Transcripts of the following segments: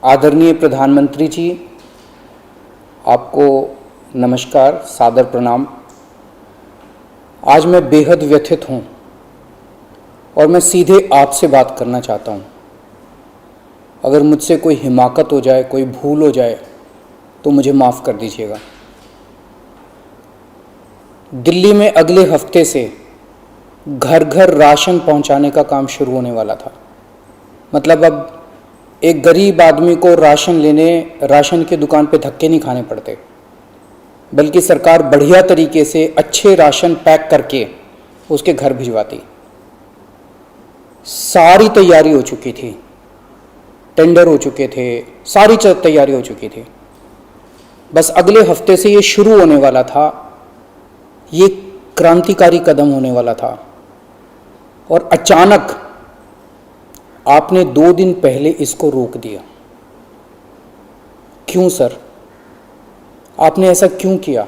आदरणीय प्रधानमंत्री जी, आपको नमस्कार, सादर प्रणाम। आज मैं बेहद व्यथित हूँ और मैं सीधे आपसे बात करना चाहता हूँ। अगर मुझसे कोई हिमाकत हो जाए, कोई भूल हो जाए तो मुझे माफ़ कर दीजिएगा। दिल्ली में अगले हफ्ते से घर घर राशन पहुँचाने का काम शुरू होने वाला था। मतलब अब एक गरीब आदमी को राशन की दुकान पे धक्के नहीं खाने पड़ते, बल्कि सरकार बढ़िया तरीके से अच्छे राशन पैक करके उसके घर भिजवाती। सारी तैयारी हो चुकी थी, टेंडर हो चुके थे, सारी तैयारी हो चुकी थी। बस अगले हफ्ते से ये शुरू होने वाला था। ये क्रांतिकारी कदम होने वाला था और अचानक आपने 2 दिन पहले इसको रोक दिया। क्यों सर? आपने ऐसा क्यों किया?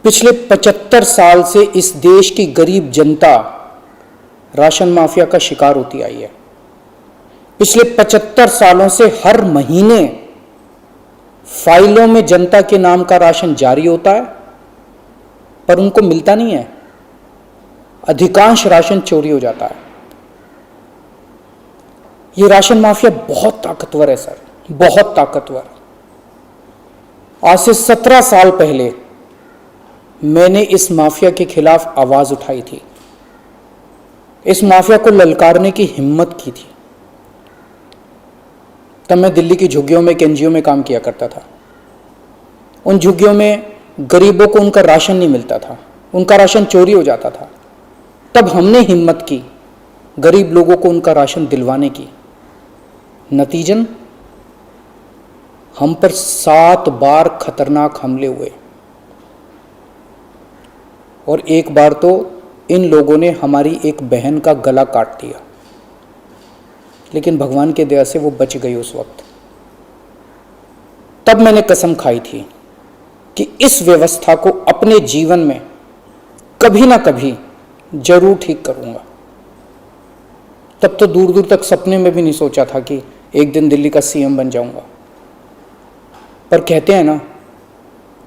पिछले 75 साल से इस देश की गरीब जनता राशन माफिया का शिकार होती आई है। पिछले 75 सालों से हर महीने फाइलों में जनता के नाम का राशन जारी होता है, पर उनको मिलता नहीं है। अधिकांश राशन चोरी हो जाता है। ये राशन माफिया बहुत ताकतवर है सर, बहुत ताकतवर। आज से 17 साल पहले मैंने इस माफिया के खिलाफ आवाज उठाई थी, इस माफिया को ललकारने की हिम्मत की थी। तब मैं दिल्ली की झुग्गियों में, एनजीओ में काम किया करता था। उन झुग्गियों में गरीबों को उनका राशन नहीं मिलता था, उनका राशन चोरी हो जाता था। तब हमने हिम्मत की गरीब लोगों को उनका राशन दिलवाने की। नतीजन हम पर 7 बार खतरनाक हमले हुए और एक बार तो इन लोगों ने हमारी एक बहन का गला काट दिया, लेकिन भगवान की दया से वो बच गई उस वक्त। तब मैंने कसम खाई थी कि इस व्यवस्था को अपने जीवन में कभी ना कभी जरूर ठीक करूंगा। तब तो दूर दूर तक सपने में भी नहीं सोचा था कि एक दिन दिल्ली का सीएम बन जाऊंगा। पर कहते हैं ना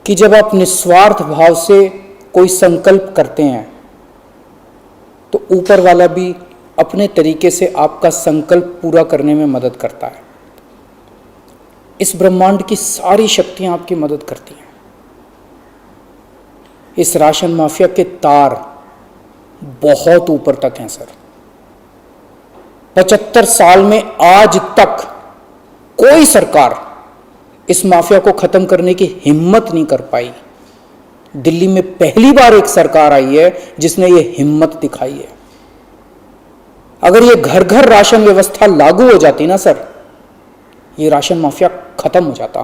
कि जब आप निस्वार्थ भाव से कोई संकल्प करते हैं तो ऊपर वाला भी अपने तरीके से आपका संकल्प पूरा करने में मदद करता है। इस ब्रह्मांड की सारी शक्तियां आपकी मदद करती हैं। इस राशन माफिया के तार बहुत ऊपर तक हैं सर। 75 साल में आज तक कोई सरकार इस माफिया को खत्म करने की हिम्मत नहीं कर पाई। दिल्ली में पहली बार एक सरकार आई है जिसने ये हिम्मत दिखाई है। अगर ये घर घर राशन व्यवस्था लागू हो जाती ना सर, ये राशन माफिया खत्म हो जाता।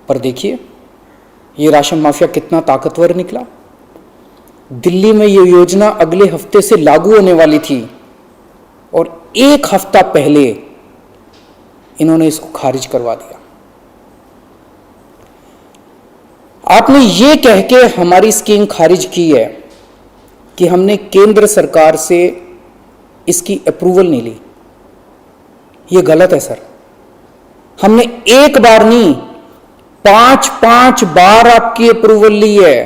पर देखिए ये राशन माफिया कितना ताकतवर निकला। दिल्ली में ये योजना अगले हफ्ते से लागू होने वाली थी और 1 हफ्ता पहले इन्होंने इसको खारिज करवा दिया। आपने ये कह के हमारी स्कीम खारिज की है कि हमने केंद्र सरकार से इसकी अप्रूवल नहीं ली। ये गलत है सर। हमने एक बार नहीं, 5 बार आपकी अप्रूवल ली है।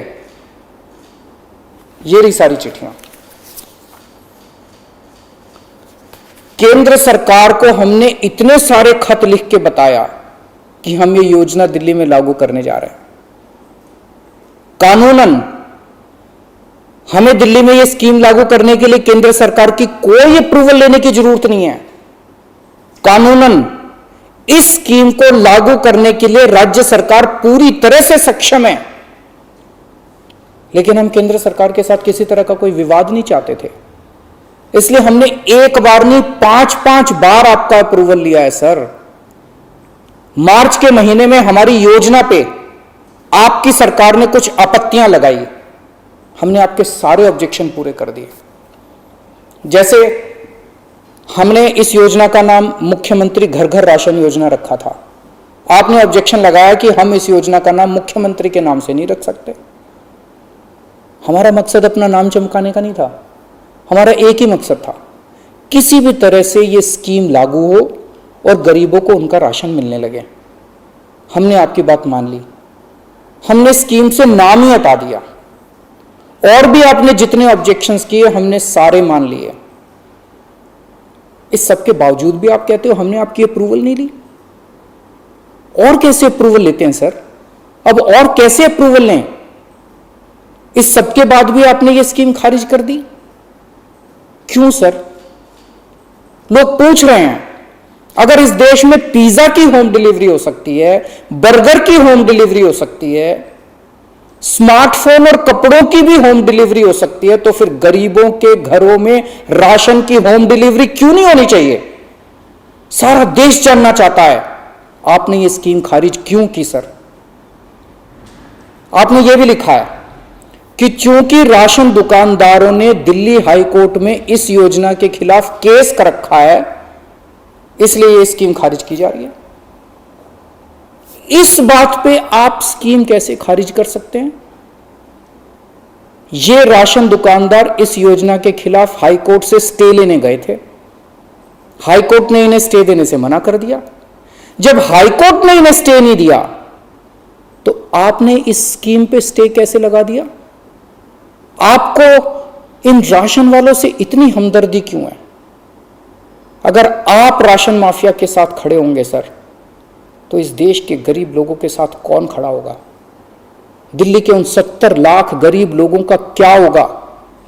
ये रही सारी चिट्ठियां। केंद्र सरकार को हमने इतने सारे खत लिख के बताया कि हम ये योजना दिल्ली में लागू करने जा रहे हैं। कानूनन हमें दिल्ली में ये स्कीम लागू करने के लिए केंद्र सरकार की कोई अप्रूवल लेने की जरूरत नहीं है। कानूनन इस स्कीम को लागू करने के लिए राज्य सरकार पूरी तरह से सक्षम है। लेकिन हम केंद्र सरकार के साथ किसी तरह का कोई विवाद नहीं चाहते थे, इसलिए हमने एक बार नहीं 5 बार आपका अप्रूवल लिया है सर। मार्च के महीने में हमारी योजना पे आपकी सरकार ने कुछ आपत्तियां लगाई, हमने आपके सारे ऑब्जेक्शन पूरे कर दिए। जैसे हमने इस योजना का नाम मुख्यमंत्री घर घर राशन योजना रखा था। आपने ऑब्जेक्शन लगाया कि हम इस योजना का नाम मुख्यमंत्री के नाम से नहीं रख सकते। हमारा मकसद अपना नाम चमकाने का नहीं था, हमारा एक ही मकसद था किसी भी तरह से ये स्कीम लागू हो और गरीबों को उनका राशन मिलने लगे। हमने आपकी बात मान ली, हमने स्कीम से नाम ही हटा दिया, और भी आपने जितने ऑब्जेक्शंस किए हमने सारे मान लिए। इस सब के बावजूद भी आप कहते हो हमने आपकी अप्रूवल नहीं ली। और कैसे अप्रूवल लेते हैं सर? अब और कैसे अप्रूवल लें? इस सब के बाद भी आपने ये स्कीम खारिज कर दी, क्यों सर? लोग पूछ रहे हैं, अगर इस देश में पिज्जा की होम डिलीवरी हो सकती है, बर्गर की होम डिलीवरी हो सकती है, स्मार्टफोन और कपड़ों की भी होम डिलीवरी हो सकती है, तो फिर गरीबों के घरों में राशन की होम डिलीवरी क्यों नहीं होनी चाहिए? सारा देश जानना चाहता है आपने ये स्कीम खारिज क्यों की सर? आपने ये भी लिखा है कि चूंकि राशन दुकानदारों ने दिल्ली हाई कोर्ट में इस योजना के खिलाफ केस कर रखा है, इसलिए ये स्कीम खारिज की जा रही है। इस बात पे आप स्कीम कैसे खारिज कर सकते हैं? ये राशन दुकानदार इस योजना के खिलाफ हाई कोर्ट से स्टे लेने गए थे, हाई कोर्ट ने इन्हें स्टे देने से मना कर दिया। जब हाई कोर्ट ने इन्हें स्टे नहीं दिया तो आपने इस स्कीम पे स्टे कैसे लगा दिया? आपको इन राशन वालों से इतनी हमदर्दी क्यों है? अगर आप राशन माफिया के साथ खड़े होंगे सर, तो इस देश के गरीब लोगों के साथ कौन खड़ा होगा? दिल्ली के उन 70 लाख गरीब लोगों का क्या होगा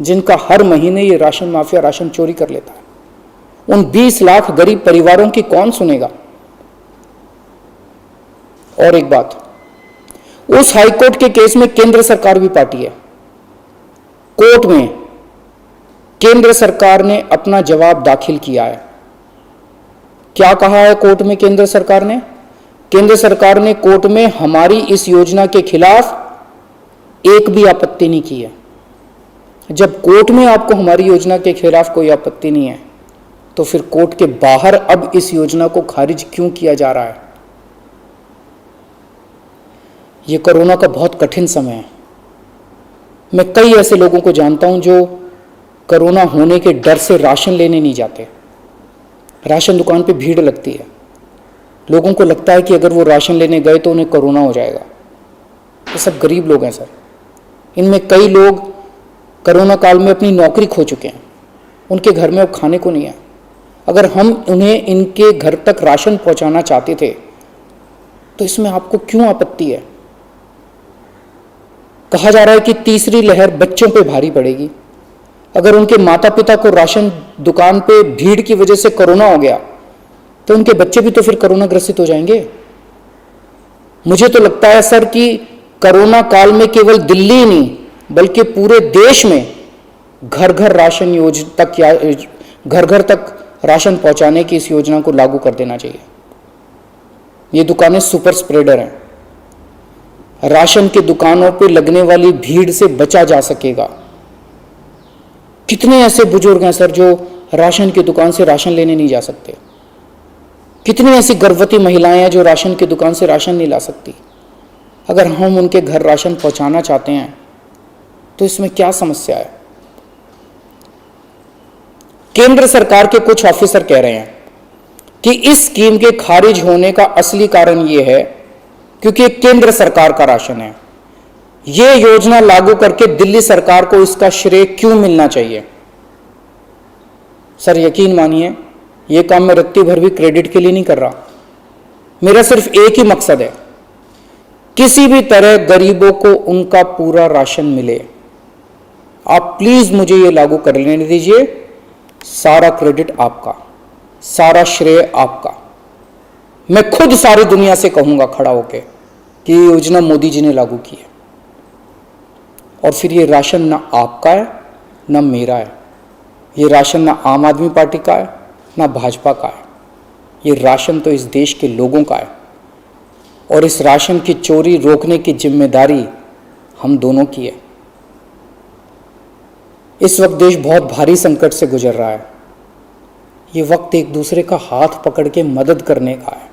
जिनका हर महीने ये राशन माफिया राशन चोरी कर लेता है? उन 20 लाख गरीब परिवारों की कौन सुनेगा? और एक बात, उस हाईकोर्ट के केस में केंद्र सरकार भी पार्टी है। कोर्ट में केंद्र सरकार ने अपना जवाब दाखिल किया है। क्या कहा है कोर्ट में केंद्र सरकार ने? केंद्र सरकार ने कोर्ट में हमारी इस योजना के खिलाफ एक भी आपत्ति नहीं की है। जब कोर्ट में आपको हमारी योजना के खिलाफ कोई आपत्ति नहीं है, तो फिर कोर्ट के बाहर अब इस योजना को खारिज क्यों किया जा रहा है? यह कोरोना का बहुत कठिन समय है। मैं कई ऐसे लोगों को जानता हूं जो कोरोना होने के डर से राशन लेने नहीं जाते। राशन दुकान पे भीड़ लगती है, लोगों को लगता है कि अगर वो राशन लेने गए तो उन्हें कोरोना हो जाएगा। ये सब गरीब लोग हैं सर। इनमें कई लोग कोरोना काल में अपनी नौकरी खो चुके हैं, उनके घर में अब खाने को नहीं है। अगर हम उन्हें इनके घर तक राशन पहुंचाना चाहते थे तो इसमें आपको क्यों आपत्ति है? कहा जा रहा है कि तीसरी लहर बच्चों पे भारी पड़ेगी। अगर उनके माता पिता को राशन दुकान पे भीड़ की वजह से कोरोना हो गया तो उनके बच्चे भी तो फिर कोरोना ग्रसित हो जाएंगे। मुझे तो लगता है सर कि कोरोना काल में केवल दिल्ली ही नहीं बल्कि पूरे देश में घर घर राशन योजना तक या घर घर तक राशन पहुंचाने की इस योजना को लागू कर देना चाहिए। ये दुकानें सुपर स्प्रेडर हैं। राशन की दुकानों पे लगने वाली भीड़ से बचा जा सकेगा। कितने ऐसे बुजुर्ग हैं सर जो राशन की दुकान से राशन लेने नहीं जा सकते? कितनी ऐसी गर्भवती महिलाएं हैं जो राशन की दुकान से राशन नहीं ला सकती? अगर हम उनके घर राशन पहुंचाना चाहते हैं तो इसमें क्या समस्या है? केंद्र सरकार के कुछ ऑफिसर कह रहे हैं कि इस स्कीम के खारिज होने का असली कारण यह है क्योंकि केंद्र सरकार का राशन है। यह योजना लागू करके दिल्ली सरकार को इसका श्रेय क्यों मिलना चाहिए? सर यकीन मानिए, यह काम मैं रत्ती भर भी क्रेडिट के लिए नहीं कर रहा। मेरा सिर्फ एक ही मकसद है, किसी भी तरह गरीबों को उनका पूरा राशन मिले। आप प्लीज मुझे यह लागू कर लेने दीजिए। सारा क्रेडिट आपका, सारा श्रेय आपका। मैं खुद सारी दुनिया से कहूंगा खड़ा होकर कि ये योजना मोदी जी ने लागू की है। और फिर ये राशन ना आपका है ना मेरा है। ये राशन ना आम आदमी पार्टी का है ना भाजपा का है। ये राशन तो इस देश के लोगों का है और इस राशन की चोरी रोकने की जिम्मेदारी हम दोनों की है। इस वक्त देश बहुत भारी संकट से गुजर रहा है। ये वक्त एक दूसरे का हाथ पकड़ के मदद करने का है।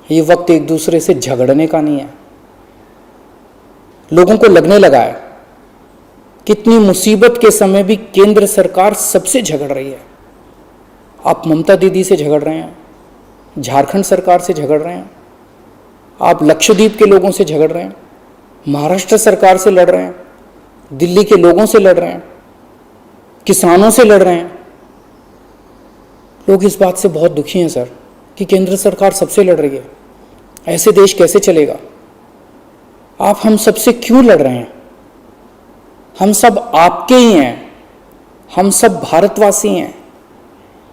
ये वक्त एक दूसरे से झगड़ने का नहीं है। लोगों को लगने लगा है कितनी मुसीबत के समय भी केंद्र सरकार सबसे झगड़ रही है। आप ममता दीदी से झगड़ रहे हैं, झारखंड सरकार से झगड़ रहे हैं, आप लक्षद्वीप के लोगों से झगड़ रहे हैं, महाराष्ट्र सरकार से लड़ रहे हैं, दिल्ली के लोगों से लड़ रहे हैं, किसानों से लड़ रहे हैं। लोग इस बात से बहुत दुखी हैं सर कि केंद्र सरकार सबसे लड़ रही है। ऐसे देश कैसे चलेगा? आप हम सबसे क्यों लड़ रहे हैं? हम सब आपके ही हैं, हम सब भारतवासी हैं।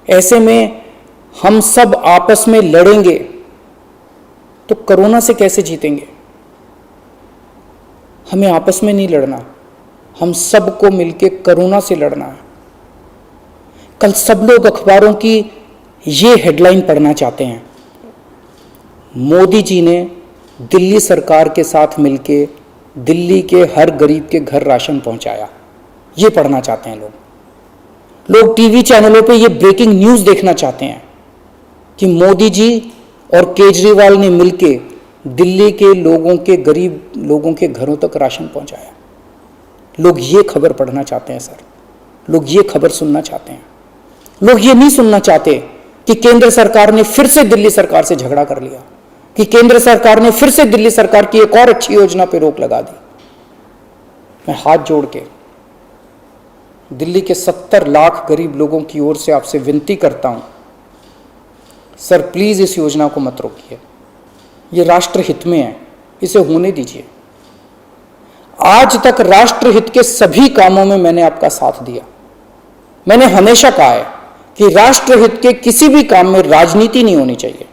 ऐसे में हम सब आपस में लड़ेंगे तो कोरोना से कैसे जीतेंगे? हमें आपस में नहीं लड़ना, हम सबको मिलके कोरोना से लड़ना है। कल सब लोग अखबारों की ये हेडलाइन पढ़ना चाहते हैं, मोदी जी ने दिल्ली सरकार के साथ मिलके दिल्ली के हर गरीब के घर राशन पहुंचाया। ये पढ़ना चाहते हैं लोग टीवी चैनलों पे ये ब्रेकिंग न्यूज़ देखना चाहते हैं कि मोदी जी और केजरीवाल ने मिलके दिल्ली के लोगों के गरीब लोगों के घरों तक राशन पहुंचाया। लोग ये खबर पढ़ना चाहते हैं सर, लोग ये खबर सुनना चाहते हैं। लोग ये नहीं सुनना चाहते कि केंद्र सरकार ने फिर से दिल्ली सरकार से झगड़ा कर लिया, कि केंद्र सरकार ने फिर से दिल्ली सरकार की एक और अच्छी योजना पर रोक लगा दी। मैं हाथ जोड़ के दिल्ली के 70 लाख गरीब लोगों की ओर से आपसे विनती करता हूं, सर प्लीज इस योजना को मत रोकिए। ये राष्ट्र हित में है, इसे होने दीजिए। आज तक राष्ट्र हित के सभी कामों में मैंने आपका साथ दिया। मैंने हमेशा कहा है कि राष्ट्र हित के किसी भी काम में राजनीति नहीं होनी चाहिए।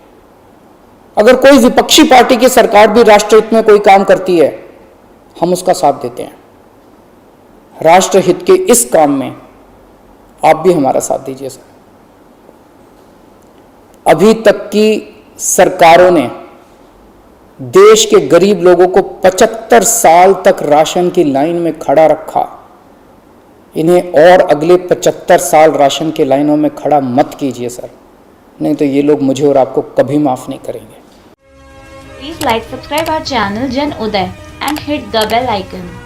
अगर कोई विपक्षी पार्टी की सरकार भी राष्ट्र हित में कोई काम करती है, हम उसका साथ देते हैं। राष्ट्र हित के इस काम में आप भी हमारा साथ दीजिए सर। अभी तक की सरकारों ने देश के गरीब लोगों को 75 साल तक राशन की लाइन में खड़ा रखा। इन्हें और अगले 75 साल राशन की लाइनों में खड़ा मत कीजिए सर, नहीं तो ये लोग मुझे और आपको कभी माफ नहीं करेंगे। Please like, subscribe our channel Jan Uday and hit the bell icon.